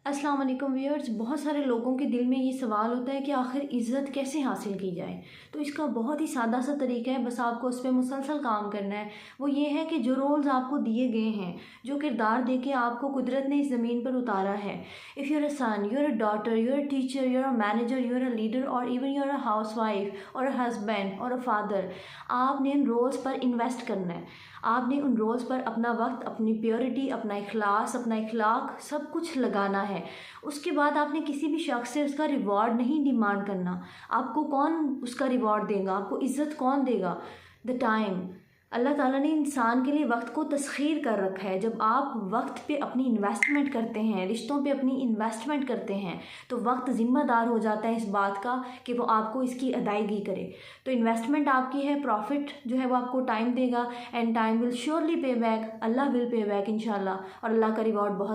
अस्सलाम वालेकुम व्यूअर्स। बहुत सारे लोगों के दिल में ये सवाल होता है कि आखिर इज़्ज़त कैसे हासिल की जाए। तो इसका बहुत ही सादा सा तरीका है, बस आपको उस पर मुसलसल काम करना है। वो ये है कि जो रोल्स आपको दिए गए हैं, जो किरदार दे के आपको कुदरत ने इस ज़मीन पर उतारा है, if you're a son, you're a daughter, you're a teacher, you're a manager, you're a leader और even you're a housewife और अ हस्बैंड और अ फादर, आपने इन रोल्स पर इन्वेस्ट करना है। आपने उन रोल्स पर अपना वक्त, अपनी प्योरिटी, अपना इखलास, अपना इखलाक सब कुछ लगाना है। उसके बाद आपने किसी भी शख्स से उसका रिवॉर्ड नहीं डिमांड करना। आपको कौन उसका रिवॉर्ड देगा, आपको इज़्ज़त कौन देगा? The time. अल्लाह ताला ने इंसान के लिए वक्त को तस्खीर कर रखा है। जब आप वक्त पे अपनी इन्वेस्टमेंट करते हैं, रिश्तों पे अपनी इन्वेस्टमेंट करते हैं, तो वक्त ज़िम्मेदार हो जाता है इस बात का कि वो आपको इसकी अदायगी करे। तो इन्वेस्टमेंट आपकी है, प्रॉफिट जो है वो आपको टाइम देगा, एंड टाइम विल श्योरली पे back, Allah will pay back इंशाल्लाह, और अल्लाह का रिवॉर्ड बहुत